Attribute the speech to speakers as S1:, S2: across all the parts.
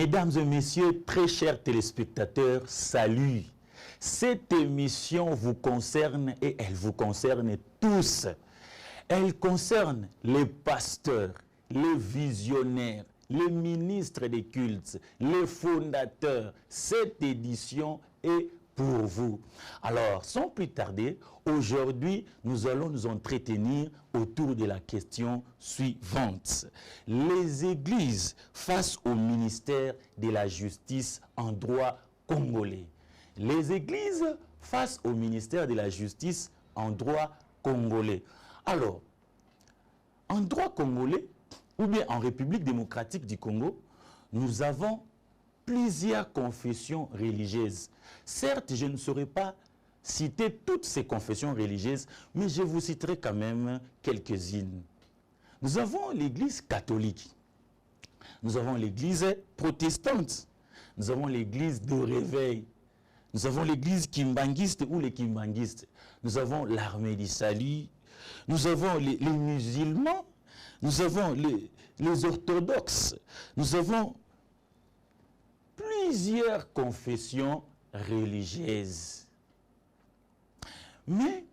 S1: Mesdames et messieurs, très chers téléspectateurs, salut. Cette émission vous concerne et elle vous concerne tous. Elle concerne les pasteurs, les visionnaires, les ministres des cultes, les fondateurs. Cette édition est pour vous. Alors, sans plus tarder, aujourd'hui, nous allons nous entretenir autour de la question suivante. Les églises face au ministère de la justice en droit congolais. Les églises face au ministère de la justice en droit congolais. Alors, en droit congolais, ou bien en République démocratique du Congo, nous avons plusieurs confessions religieuses. Certes, je ne saurais pas citer toutes ces confessions religieuses, mais je vous citerai quand même quelques-unes. Nous avons l'Église catholique, nous avons l'Église protestante, nous avons l'Église de réveil, nous avons l'Église kimbanguiste ou les kimbanguistes, nous avons l'Armée du Salut, nous avons les musulmans, nous avons les orthodoxes, nous avons plusieurs confessions religieuses. Mais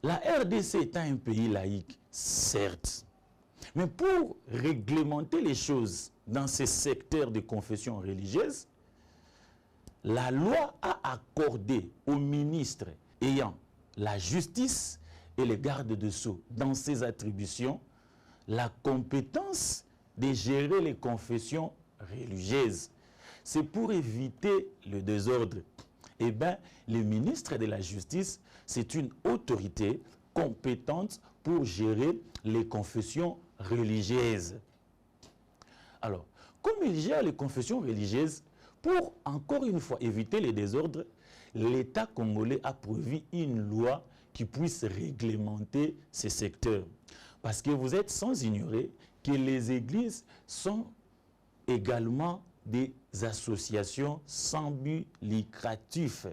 S1: la RDC étant un pays laïque, certes, mais pour réglementer les choses dans ces secteurs de confession religieuse, la loi a accordé aux ministres ayant la justice et les gardes de sceaux dans ses attributions la compétence de gérer les confessions religieuses. C'est pour éviter le désordre. Eh bien, le ministre de la Justice, c'est une autorité compétente pour gérer les confessions religieuses. Alors, comme il gère les confessions religieuses, pour encore une fois éviter les désordres, l'État congolais a prévu une loi qui puisse réglementer ces secteurs. Parce que vous êtes sans ignorer que les églises sont également des associations sans but lucratif.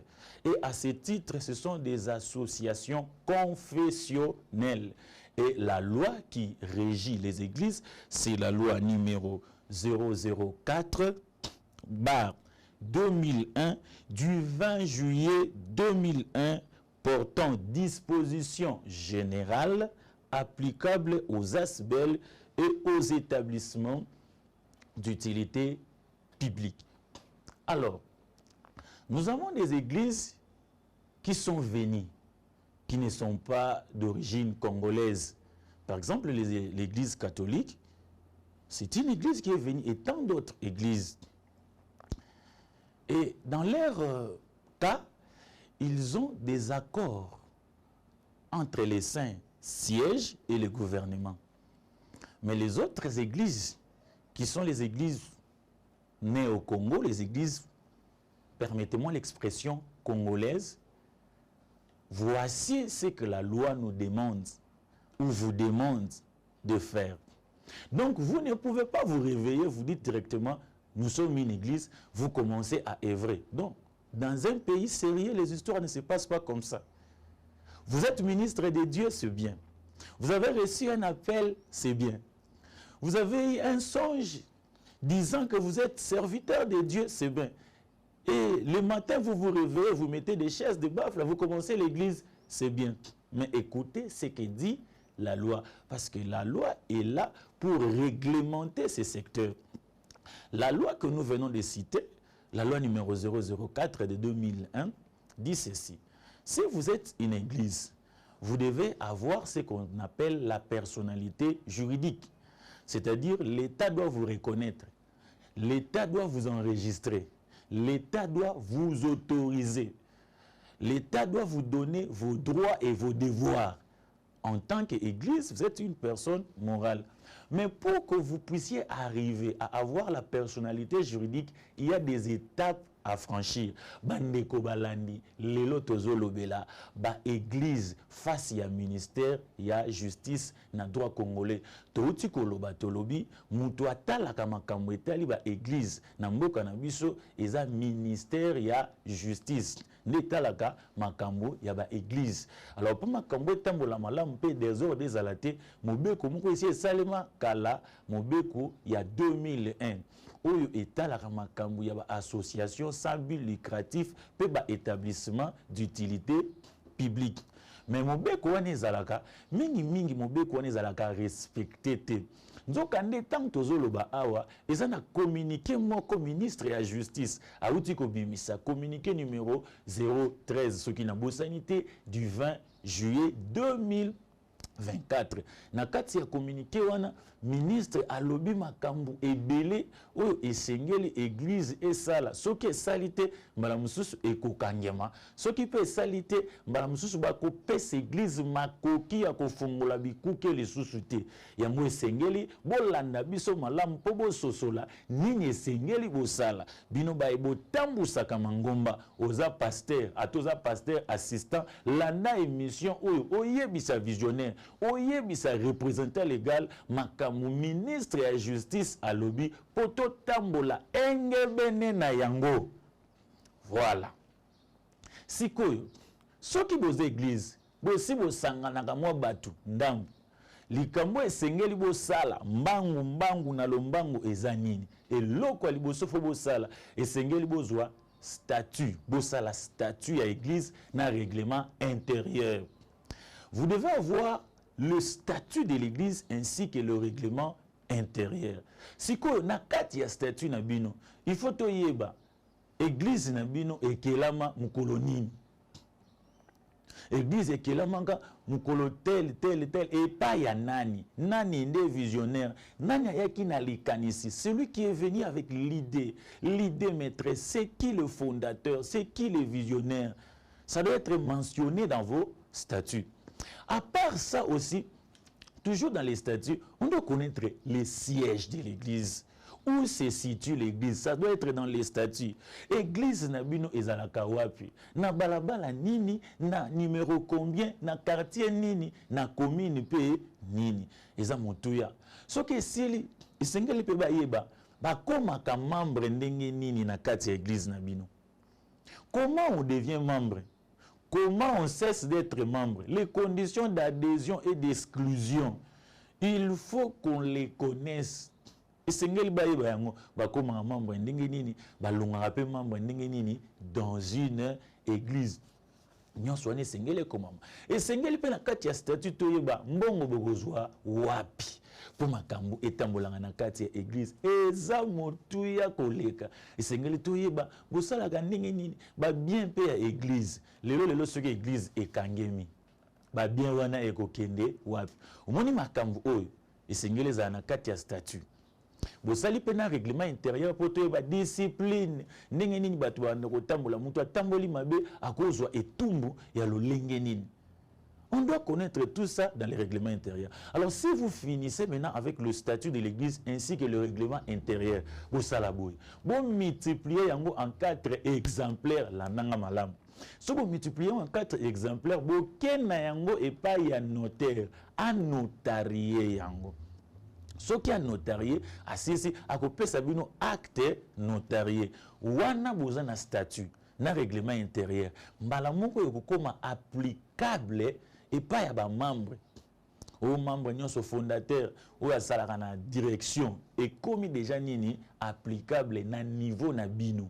S1: Et à ce titre, ce sont des associations confessionnelles. Et la loi qui régit les églises, c'est la loi numéro 004/2001 du 20 juillet 2001 portant dispositions générales applicables aux ASBEL et aux établissements d'utilité publique. Alors, nous avons des églises qui sont venues, qui ne sont pas d'origine congolaise. Par exemple, l'église catholique, c'est une église qui est venue, et tant d'autres églises. Et dans leur cas, ils ont des accords entre les saints sièges et le gouvernement. Mais les autres églises, qui sont les églises nées au Congo, les églises, permettez-moi l'expression congolaise, voici ce que la loi nous demande ou vous demande de faire. Donc vous ne pouvez pas vous réveiller, vous dites directement, nous sommes une église, vous commencez à œuvrer. Donc, dans un pays sérieux, les histoires ne se passent pas comme ça. Vous êtes ministre de Dieu, c'est bien. Vous avez reçu un appel, c'est bien. Vous avez eu un songe disant que vous êtes serviteur de Dieu, c'est bien. Et le matin, vous vous réveillez, vous mettez des chaises, des baffles, vous commencez l'église, c'est bien. Mais écoutez ce que dit la loi, parce que la loi est là pour réglementer ces secteurs. La loi que nous venons de citer, la loi numéro 004 de 2001, dit ceci. Si vous êtes une église, vous devez avoir ce qu'on appelle la personnalité juridique. C'est-à-dire, l'État doit vous reconnaître, l'État doit vous enregistrer, l'État doit vous autoriser, l'État doit vous donner vos droits et vos devoirs. En tant qu'église, vous êtes une personne morale. Mais pour que vous puissiez arriver à avoir la personnalité juridique, il y a des étapes à franchir. Bandeko balandi, lelo tozolobela, ba église face ya ministère, ya justice na droit congolais. Touti koloba tolobi, mutu atalaka makambo etali ba église na mboka na biso eza ministère ya justice. Netalaka makambo ya ba église. Alors pour makambo etambola malamu pe désordre ezalate, mobeko moko esi esalema kala mobeko ya 2001. oyo etalaka makambo ya ba association sans but lucratif pe ba établissement d'utilité publique. Mais mobeko wana ezalaka mingi mobeko wana ezalaka respecté te. Nzoka nde tant tozoloba awa eza na communiqué moko ministre ya justice auti ko bimisa communiqué numéro 013 soki na bosanité du 20 juillet 2024. Na kati ya communiqué wana ministre alobi makambo ebele oyo esengeli église esala soki esali te mbala mususu ekokangema soki pe esali te mbala mususu bakopesa église makoki ya kofungola bikuke lisusu te yango esengeli bolanda biso malamu mpo bososola nini esengeli bosala bino baye botambusaka mangomba oza pasteur atoza pasteur assistant landa émission oyo oyebisa visionnaire oyebisa représentant légal makambo ministre ya justice alobi poto tambola engebene na yango. Voilà. Sikoyo soki boza église bosi bosanganaka mwa batu ndambu likambo esengeli bosala mbangu na lombangu eza nini eloko liboso fo bosala esengeli bozwa statut bosala statut ya église na règlement intérieur. Vous devez avoir le statut de l'église ainsi que le règlement intérieur. Siko na kati ya statut na bino, il faut toyeba église na bino ekelama mukolo nini. Église ekelamanga mukolo tel et pas ya nani. Nani nde visionnaire. Nani ayaki na likanisi. Celui qui est venu avec l'idée. L'idée maîtresse. C'est qui le fondateur? C'est qui le visionnaire? Ça doit être mentionné dans vos statuts. À part ça aussi, toujours dans les statuts, on doit connaître les sièges de l'église. Où se situe l'église? Ça doit être dans les statuts. Église nabino ezalaka wapi? Na balabala nini? Na numéro combien? Na quartier nini? Na commune pe nini? Eza motuya. Soki sili, isengeli pe ba yeba, ba komaka membre ndenge nini na kati ya église nabino? Comment on devient membre? Comment on cesse d'être membre? Les conditions d'adhésion et d'exclusion. Il faut qu'on les connaisse. Esengeli bayeba yango bakoma membre ndenge nini balongaka pe membre ndenge nini dans une église. Nyonso wana esengeli komama. Esengeli pe na kati ya statut toyeba mbongo bokozwa wapi. Po makambo etambolanga na kati ya église eza motuya koleka. Esengeli toyeba bosalaka ndenge nini ba bien pe ya église. Lelo soki église ekangemi. Ba bien wana ekokende wapi. Omoni makambo oyo esengeli za na kati ya statut. Bosali pena règlement intérieur pour toyeba discipline ndenge nini batu bana kotambola mutu atamboli mabe akozwa etumbu ya lolenge nini. On doit connaître tout ça dans les règlements intérieurs. Alors si vous finissez maintenant avec le statut de l'église ainsi que le règlement intérieur, vous salaboui. Vous multipliez yango en 4 exemplaires la nanga malam. Si vous multipliez en 4 exemplaires, vous kena yango et pas ya notaire, à notarié yango. Ce qui a notarié, assisi à couper sabino acte notarié. Wana boza na statut, na règlement intérieur. Mbalamoko yokoma applicable et pas ya ba membre. Au membre nyonso fondateur ou ya salaka na direction et commis déjà nini applicable na niveau na bino.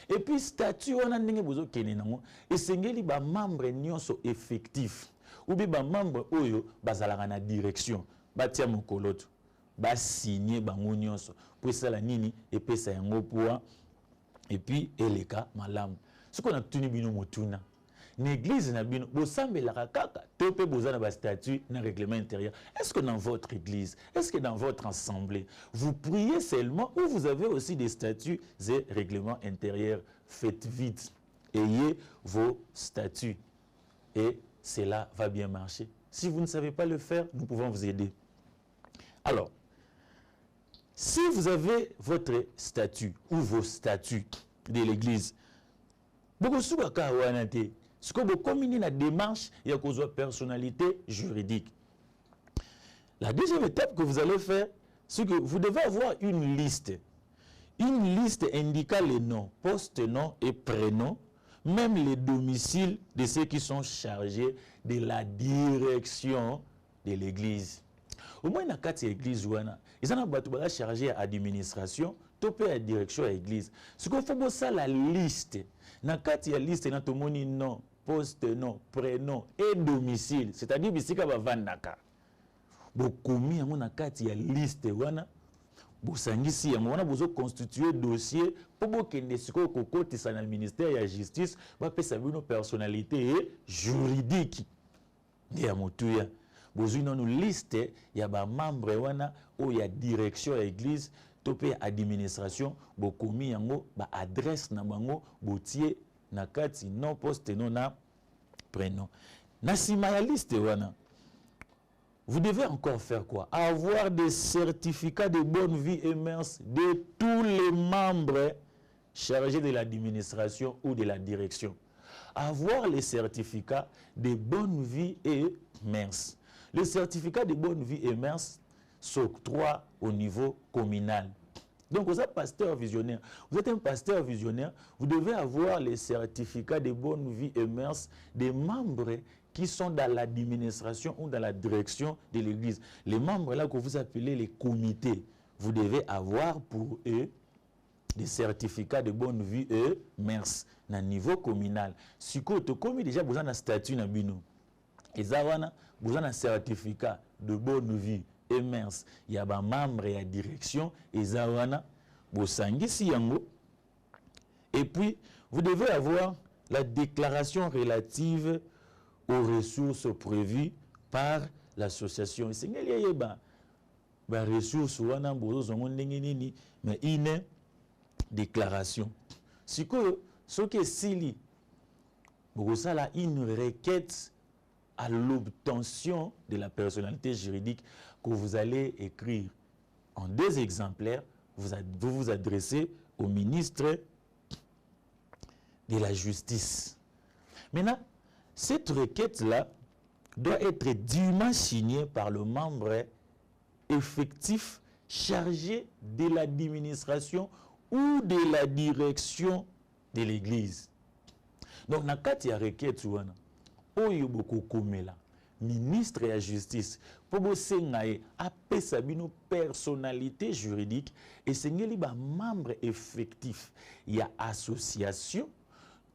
S1: Et puis statut wana ndenge bozo kene nango esengeli ba membre nyonso effectif ou bi ba membre oyo bazalaka na direction batia mokoloto ba signer bango nyonso pour ça la nini et pesa yango poa et puis eleka malamu ce qu'on a tenu bino motuna l'église na bino bosambelaka kaka to pe bozana ba statut na règlement intérieur. Est-ce que dans votre église, est-ce que dans votre assemblée vous priez seulement ou vous avez aussi des statuts et règlements intérieurs? Faites vite, ayez vos statuts et cela va bien marcher. Si vous ne savez pas le faire, nous pouvons vous aider. Alors, si vous avez votre statut ou vos statuts de l'église, beaucoup souvent ce que vous communiquez la démarche, il y a une personnalité juridique. La deuxième étape que vous allez faire, c'est que vous devez avoir une liste. Une liste indiquant les noms, post-noms et prénoms, même les domiciles de ceux qui sont chargés de la direction de l'église. Au moins, dans l'église, ils sont chargés à l'administration, topé la direction à l'église. Ce qu'il faut ça la liste. Dans kati ya liste na tomoni nom, poste nom, prénom et domicile. C'est-à-dire bisika ba vandaka. Bokomi yango na kati ya liste wana. Bosangisi yango wana bozo constituer dossier pour bokende siko kokotisa na ministère ya justice ba pesa bino personnalité juridique. Nde ya motuya. Bozui nonu liste ya ba membre wana o ya direction ya église topé administration bokomi yango ba adresse na bango botie na kati non poste non na prénom. Na sima ya liste wana vous devez encore faire quoi? Avoir des certificats de bonne vie et mœurs de tous les membres chargés de l'administration ou de la direction. Avoir les certificats de bonne vie et mœurs. Le certificat de bonne vie et mœurs s'octroie au niveau communal. Donc, vous êtes pasteur visionnaire. Vous êtes un pasteur visionnaire, vous devez avoir les certificats de bonne vie et mœurs des membres qui sont dans l'administration ou dans la direction de l'église. Les membres là que vous appelez les comités, vous devez avoir pour eux des certificats de bonne vie et mœurs à niveau communal. Si vous avez déjà besoin d'un statut na bino, et ça vous avez un certificat de bonne vie et mœurs, il y a des membres et la direction, et ça et puis vous devez avoir la déclaration relative aux ressources prévues par l'association. Et c'est une ressources mais une déclaration. Si ce qui est sili, vous avez une requête à l'obtention de la personnalité juridique que vous allez écrire en 2 exemplaires. Vous vous adressez au ministre de la Justice. Maintenant, cette requête-là doit être dûment signée par le membre effectif chargé de l'administration ou de la direction de l'église. Donc, dans le cas de la requête, oyo boko komela ministre de la justice pour bosengaye apé sabino personnalité juridique et sengeli ba membre effectif il y a association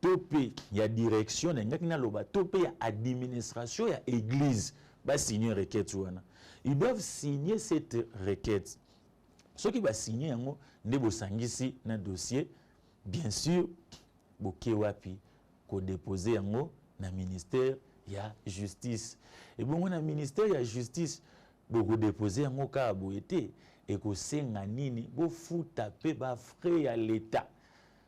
S1: topé il y a direction ngaki na loba topé il y a administration il y a église ba signer requête wana ils doivent signer cette requête ceux qui va signer yango nde bosangisi na dossier bien sûr boke wapi ko déposer yango na ministère ya justice et bon na ministère ya justice boko déposer yango ka boete et ko senga nini bo futa pe ba frais ya l'état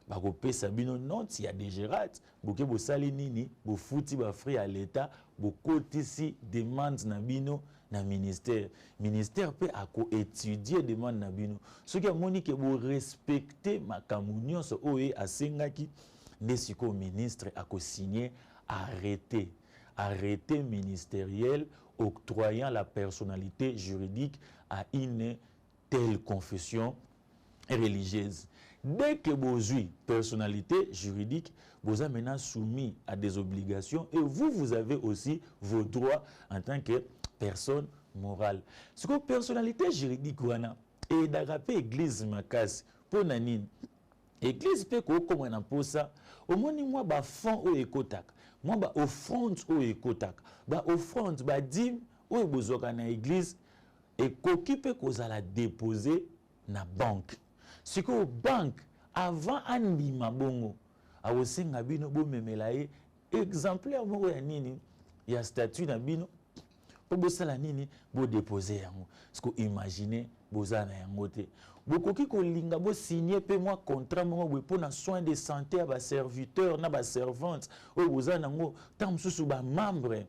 S1: ba ko pesa bino note ya dégerat boke bo sali nini bo futi ba frais ya l'état bo kotisi demande na bino na ministère pe ako étudier demande na bino ce qui a moni ke bo respecter makambo nyonso oye asengaki nde siko ministre ako signer arrêté ministériel octroyant la personnalité juridique à une telle confession religieuse. Dès que vous avez personnalité juridique, vous êtes maintenant soumis à des obligations et vous avez aussi vos droits en tant que personne morale. Ce que personnalité juridique, et d'agapé église makasi, pour nanine, église peut comme on a pour ça, au moins moi, ba fond ou écotac. Moi, ba offrande ou écotac. Ba offrande, ba dîme ou bozoka na église et koki peut qu'on a la déposer na banque. Si que banque avant anbima bongo, a osenga bino bo memelaye exemplaire moko ya nini ya statut na bino pour bosala nini bo déposer yango. Parce que imaginez bozana yango te. Bokoki ko linga bo signer pe moi contrat mo pour na soins de santé à ba serviteur na ba servante o bozana ngo tam susu ba membre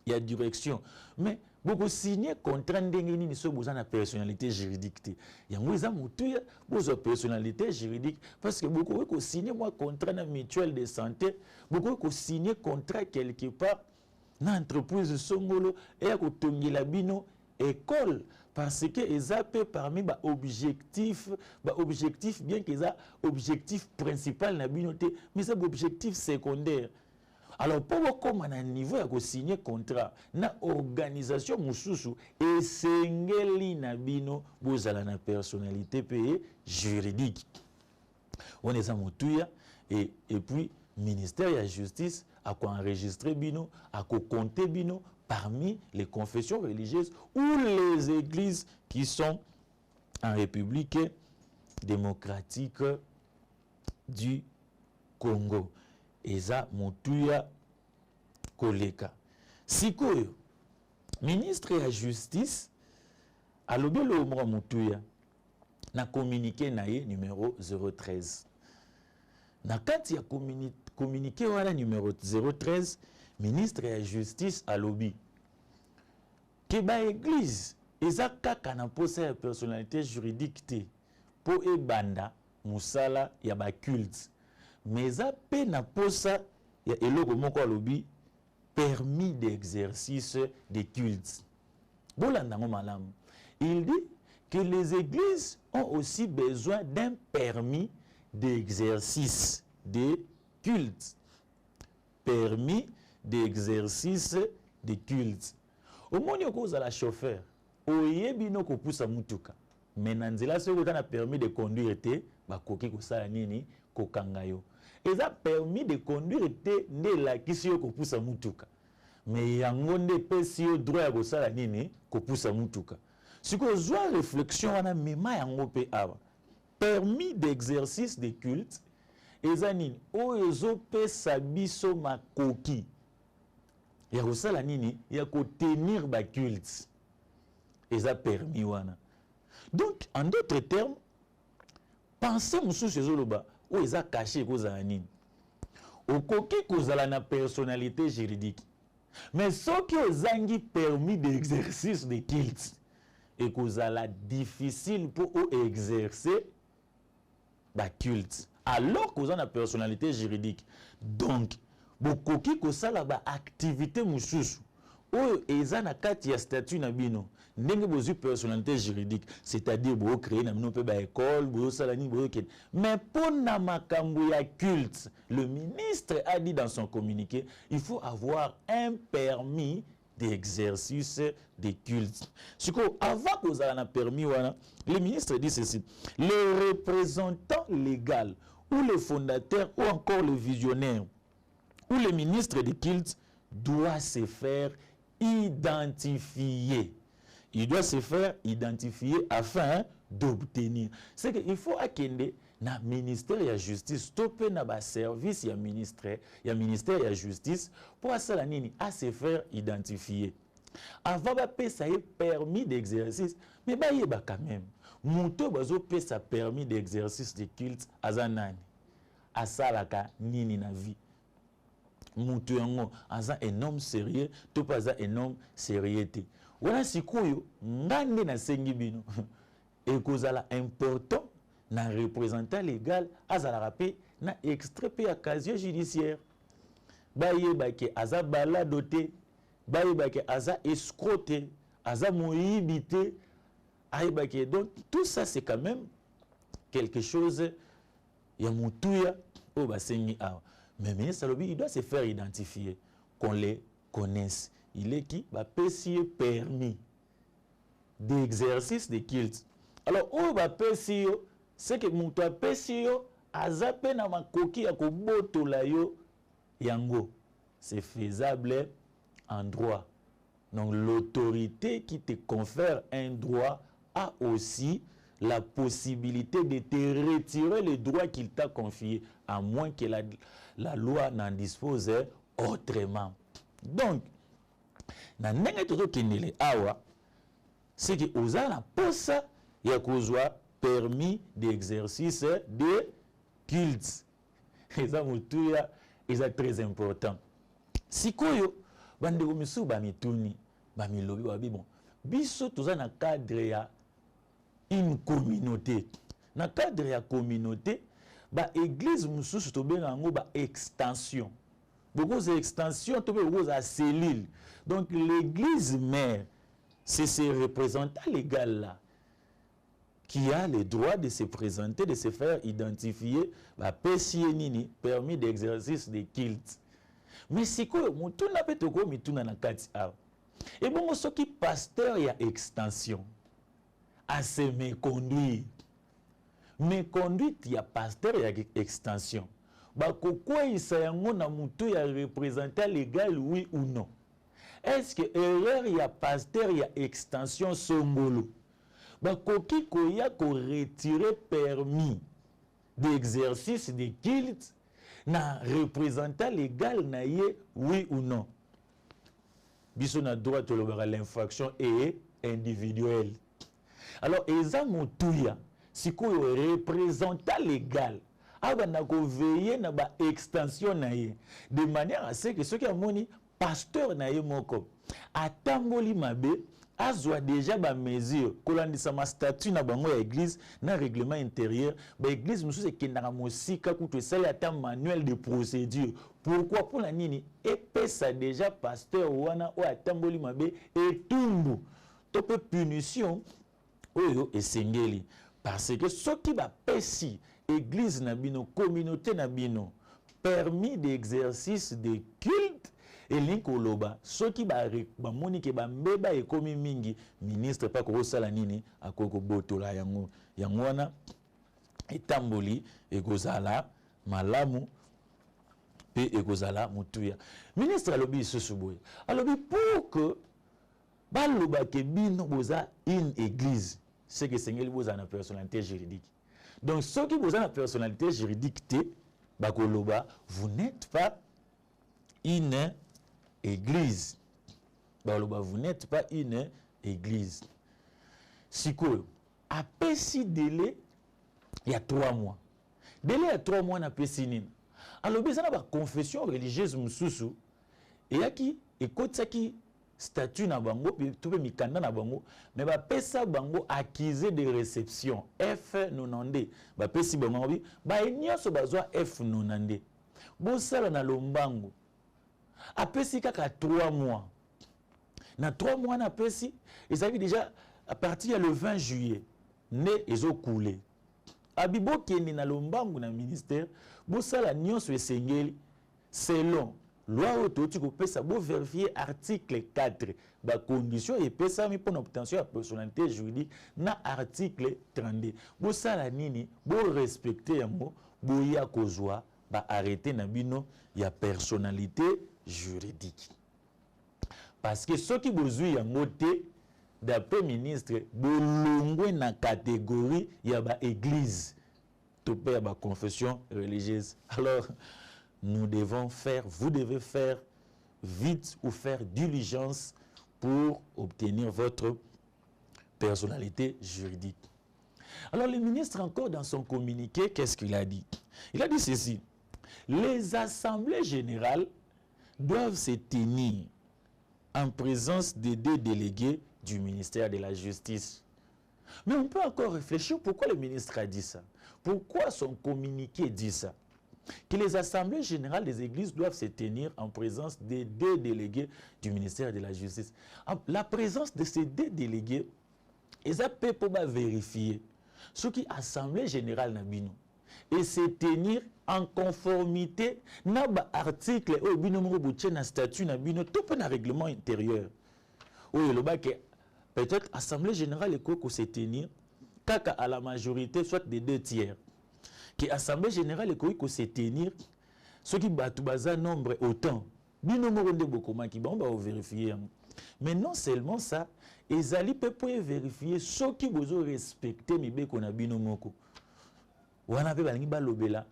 S1: ya direction mais boko signer contrat ndenge nini so bozana personnalité juridique te yango eza mutu bozo personnalité juridique parce que boko ko signer moi contrat na mutuelle de santé boko ko signer contrat quelque part na entreprise songolo et ko tongela bino école parce que les AP parmi ba objectif bien que ça objectif principal na binoté mais ça objectif secondaire Alors, pour comme à un niveau, il faut signer contrat, na organisation mususu et sengeli na bino bozala na personnalité payée juridique. On est à Moutouya et puis ministère de la justice a quoi enregistrer bino, a quoi compter bino parmi les confessions religieuses ou les églises qui sont en République démocratique du Congo. Eza Moutouya Koleka. Sikoyo, ministre de la justice, a lobelo omra Moutouya, na communiqué naye numéro 013. Na kati ya communiqué wala numéro 013, ministre de la justice a lobi. Que ba église, eza kaka na posa ya personnalité juridique te, po e banda, musala ya ba culte. Mais à peine à posa, il y a eloko moko alobi permis d'exercice des cultes. Bolandango malam. Il dit que les églises ont aussi besoin d'un permis d'exercice des cultes. Permis d'exercice des cultes. Au moment où vous avez chauffeur, oyebino ko poussa mutuka. Mais nanzela se vous avez permis de conduire te, ba koki ko sala nini ko kangayo. Et ça permis de conduire te ne la kisio ko poussa mutuka. Mais yango nde pesi yo droit ya ko sala nini ko poussa mutuka. Si ko zwa réflexion wana mema yango pe aba. Permis d'exercice des cultes eza nini o ezo pesa biso makoki. Ya ko sala nini ya ko tenir ba culte. Eza permis wana. Donc en d'autres termes, pensez mususu ezoloba ou eza caché kozala nini. Okoki kozala na personnalité juridique. Mais soki ozangi permis d'exercice de culte et kozala difficile pour exercer ba culte. Alors kozala na personnalité juridique. Donc bokoki kozala ba activité mususu oyo eza na kati ya statut na bino. Ndenge bozu personnalité juridique, c'est-à-dire bo créer na bino pe ba école, bo sala ni bo ken. Mais pour na makambo ya culte, le ministre a dit dans son communiqué, il faut avoir un permis d'exercice des cultes. Avant que vous ayez un permis, le ministre dit ceci, le représentant légal ou le fondateur ou encore le visionnaire ou le ministre des cultes doit se faire identifier. Il doit se faire identifier afin d'obtenir. C'est qu'il faut akende na ministère de la justice, topé na ba service ya ministère de la justice pour asala nini à se faire identifier. Avant ba pesa ye permis d'exercice, mais ba yeba quand même. Muto bazo pesa permis d'exercice de culte azanani. Asalaka nini na vie. Mutu yango aza un homme sérieux, to pas un homme sérieux. Wana sikoyo ngande na sengi bino ekozala important na représentant légal azala rapé na extrait pe casier judiciaire bayeba ke aza baladoté bayeba ke aza escroqué aza moyibité ayeba ke donc tout ça c'est quand même quelque chose ya mutuya o basengi awa. Mais ministre Lobi, il doit se faire identifier, qu'on les connaisse. Il est qui? Pesi permis d'exercice de culte. Alors, où va pesi c'est que mon toi pesi azape na makoki ya koboto la yo yango. C'est faisable en droit. Donc, l'autorité qui te confère un droit a aussi la possibilité de te retirer le droit qu'il t'a confié, à moins que la loi n'en dispose autrement. Donc, na ndenge toto kendele awa, c'est que ozala posa ya kozwa permis d'exercice de culte. Eza mutuya, eza très important. Sikoyo, bandeko misu bamituni, bamilobi wabi bon. Biso toza na cadre ya une communauté. Dans le cadre de la communauté, l'église mususu tobenga yango ba extension. Beaucoup d'extensions, beaucoup de cellules. Donc l'église mère, c'est ce représentant légal là qui a le droit de se présenter, de se faire identifier, permis d'exercice des cultes. Mais si quoi, mutu na peto ko mituna na kati awa. Et bon, ce qui pasteur y a extension, à se méconduire. Méconduite y a pasteur y a extension. Bah, pourquoi il s'est na mutu y a représentant légal, oui ou non? Est-ce que erreur y a pasteur y a extension songolo? Bah, koki koya ko retirer permis d'exercice de culte na représentant légal na ye, oui ou non? Biso na droit de l'infraction est individuelle. Alors, eza motuya, si ko représentant légal, abana ko veiller na ba extension na ye, de manière à ce que ceux qui amoni pasteur na ye moko, atamboli mabe, azwa déjà ba mesure, kolandisa ma statut na bango ya église, na règlement intérieur, ba église musu se kendaka mosika kutu esali ata manuel de procédure. Pourquoi pour la nini? Et ça déjà pasteur wana o atamboli mabe et tumbu. Tope punition oyo esengeli. Parce que ce qui va pesi église na bino, communauté na bino, permis d'exercice de culte, et linkoloba, ce qui va moni ke ba mbeba e komi mingi, ministre pa ko sala nini akoko botola yango wana etamboli ekozala malamu pe ekozala mutuya. Ministre alobi susuboy. Alobi pour que baloba ke bino boza une église, c'est que sengeli boza na personnalité juridique. Donc ceux qui boza na personnalité juridique te bakoloba, vous n'êtes pas une église. Baloba, vous n'êtes pas une église. Si quoi, après si délai, il y a 3 mois. Délai il y a 3 mois, on a passé nini. Alors, il y a une confession religieuse moussoussou. Et il y a qui, écoute ça qui, statut na bango, puis tout le mikanda na bango, mais ba pesa bango accusé de réception, F90. Ba pesi bango, ba enyoso bazwa F90. Bo sala na lombango. Apesi kaka 3 mois. Na 3 mois na pesi, ils avaient déjà à partir le 20 juillet, né ils ont coulé. Abibo kendi na lombangu na ministère, bo sala nyonso esengeli selon loi autoti ko pesa bo vérifier article 4 ba condition et pesa mi pour obtention de personnalité juridique na article 32. Bo sala nini, bo respecter yango, bo ya kozwa ba arrêter na bino ya personnalité juridique. Parce que ceux qui besoin yango te d'après ministre bolongwe na catégorie ya ba église to pa ba confession religieuse. Alors nous devons faire, vous devez faire vite ou faire diligence pour obtenir votre personnalité juridique. Alors le ministre encore dans son communiqué, qu'est-ce qu'il a dit? Il a dit ceci: les assemblées générales doivent se tenir en présence des 2 délégués du ministère de la Justice. Mais on peut encore réfléchir pourquoi le ministre a dit ça. Pourquoi son communiqué dit ça? Que les assemblées générales des églises doivent se tenir en présence des 2 délégués du ministère de la Justice. La présence de ces 2 délégués, ils ont pour vérifier ce qui est assemblée générale nabino et se tenir en conformité na ba article au bino mo boutche na statut na bino tout peu na règlement intérieur. Oui, le bac peut-être assemblée générale et ko se tenir kaka à la majorité soit des 2 tiers. Que assemblée générale et ko se tenir ceux qui battu baza nombre autant bino mo rende bokoma ki ba vérifier. Mais non seulement ça, ezali pe pour vérifier ceux qui besoin respecter mibeko na bino moko. Wana pe balingi balobela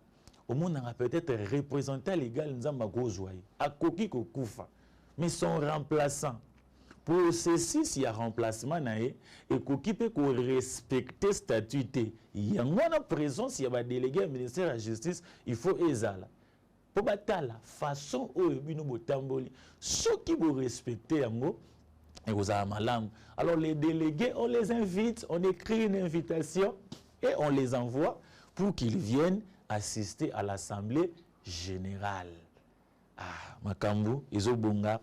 S1: au monde a peut-être représentant légal nzamba kozwaye akoki kokufa mais son remplaçant pour ceci s'il y a remplacement nae et koki pe ko respecter statut te yango na présence ya ba délégué au ministère de la justice il faut ezala po batala façon oyo bino botamboli ceux qui vous respecter yango et vous avez malamu. Alors les délégués on les invite, on écrit une invitation et on les envoie pour qu'ils viennent assister à l'assemblée générale. Ah, makambu, izobunga,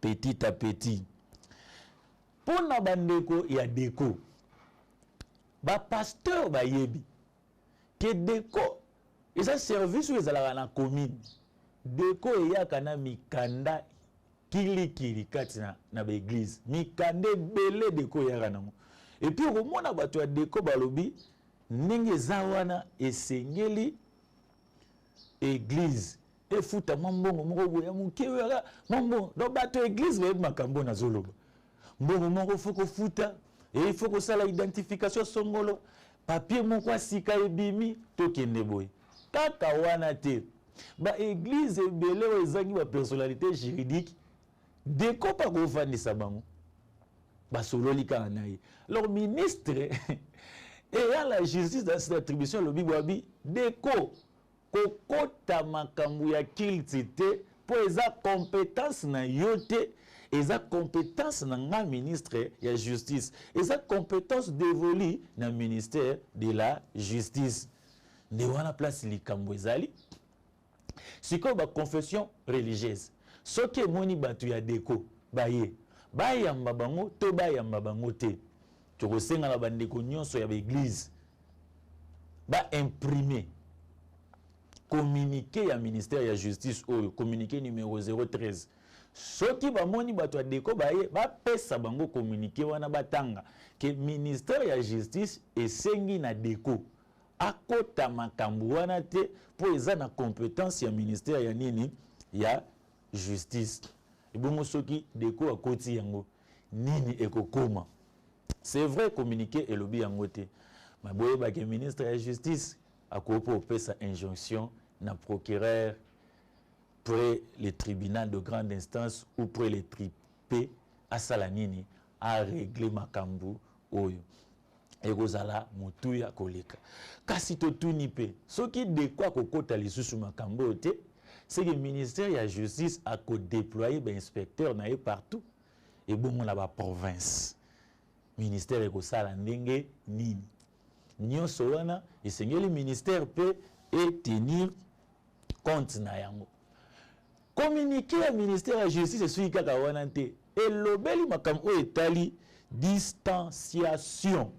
S1: petit à petit. Pour na bandeko, il y a déco. Ba pasteur ba yebi. Que déco, ils ont service où ils allaient dans la commune. Déco eyaka na mikanda kili kati na l'église. Mikande belé déco eyaka nango. Et puis au mona bato ya déco balobi ndenge zawana esengeli église efuta mambongo moko boya mukewe mambongo do bato église ba makambo na zoloba. Mbongo moko foko futa et il faut que ça la identification songolo papier moko sika ebimi tokende boy. Kaka wana te ba église ebele o ezangi ba personnalité juridique déco pa ko fandisa bango ba sololi ka nayi. Alors ministre et à la justice dans cette attribution le bigwabi déco kokota makambu ya kiltite po eza compétence na yote eza compétence na nga ministre ya justice eza compétence dévolue na ministère de la justice nde wana place likambo ezali sikoyo ba confession religieuse soki emoni bato ya déco baye bayamba bango to bayamba bango te tokosenga na bandeko nyonso ya baeglise baimprime communiqué ya ministère ya justice oyo communiqué numéro 013 soki bamoni bato ya déco baye bapesa bango communiqué wana batanga ke ministère ya justice esengi na déco akota makambo wana te po eza na compétence ya ministère ya nini ya justice ebongo soki déco akoti yango nini ekokoma. C'est vrai communiqué elobi yango te maboye ba ke ministre ya justice akopo pesa injonction na procureur près le tribunal de grande instance ou près le tripé asala nini a régler makambu oyo ekozala mutuya koleka kasi totuni pe soki déco akokota lisusu makambo te c'est que le ministère ya justice a déployer ba inspecteur na partout et bon on a ba province ministère ekosala ndenge nini nyonso wana esengeli ministère pe et tenir compte na yango communiquer ya ministère ya justice esui kaka wana te elobeli makambo oyo etali distanciation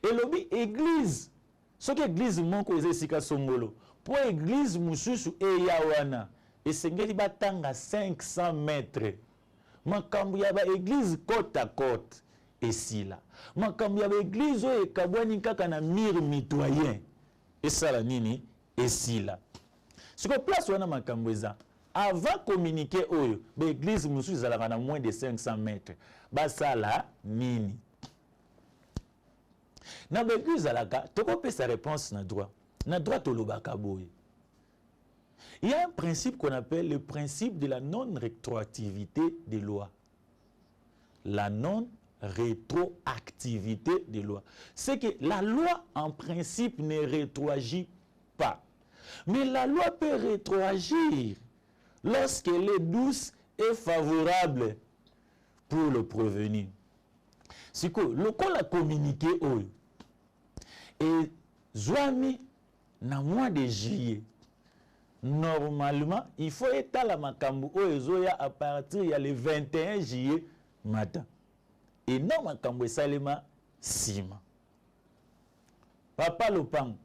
S1: elobi église soki église moko eza esika songolo po église mususu eya wana esengeli batanga 500 mètres makambo ya ba église côte à côte esila makambo ya ba église oyo ekabwani kaka na mur mitoyen esala nini esila siko place wana makambo eza avant communiquer oyo ba église mususu ezalaka na moins de 500 mètres basala nini na ba église ezalaka tokopesa réponse na droit tolobaka boye. Il y a un principe qu'on appelle le principe de la non-rétroactivité des lois. La non-rétroactivité des lois. C'est que la loi, en principe, ne rétroagit pas. Mais la loi peut rétroagir lorsqu'elle est douce et favorable pour le prévenu. C'est que le qu'on a communiqué, et Zouami, na mois de juillet, normalement, il faut être la makambu oezoya à partir il y a le 21 juillet matin. Et non makambu salema sima. Papa Lopang.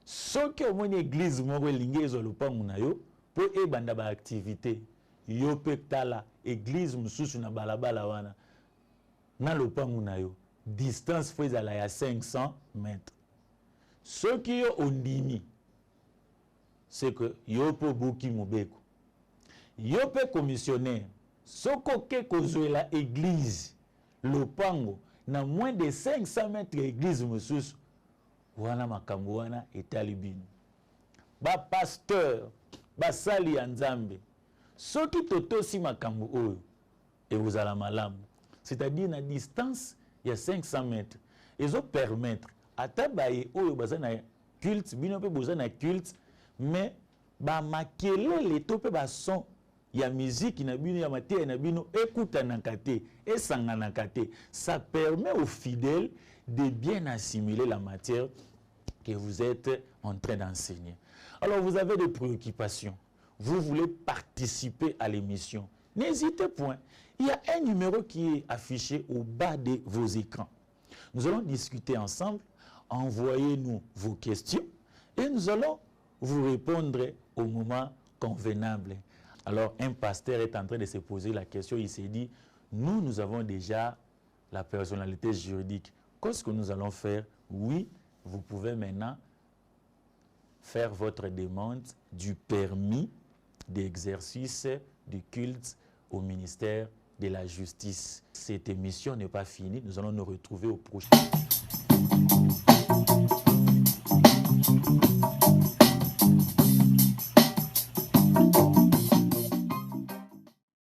S1: Soki au moins église moko lingi ezo Lopang na yo po e banda ba activité. Yo pekala église mususu na balabala wana. Na Lopang na yo. Distance faut ezala ya 500 mètres. Soki yo ondimi c'est que yo po buki mobeko yo pe commissionnaire soko ke kozwela église lopango na moins de 500 mètres église mususu wana makambo wana etali bino ba pasteur basali ya nzambe soki totosi makambo oyo ekozala malamu c'est-à-dire na distance ya 500 mètres ezo permettre ata baye oyo baza na culte bino pe boza na culte mais ba makelele to pe ba son ya musique na bino ya maté na bino ekutanaka te esanganaka te ça permet aux fidèles de bien assimiler la matière que vous êtes en train d'enseigner. Alors vous avez des préoccupations, vous voulez participer à l'émission, n'hésitez point, il y a un numéro qui est affiché au bas de vos écrans. Nous allons discuter ensemble, envoyez-nous vos questions et nous allons vous répondre au moment convenable. Alors, un pasteur est en train de se poser la question, il s'est dit, nous avons déjà la personnalité juridique. Qu'est-ce que nous allons faire? Oui, vous pouvez maintenant faire votre demande du permis d'exercice du culte au ministère de la Justice. Cette émission n'est pas finie, nous allons nous retrouver au prochain.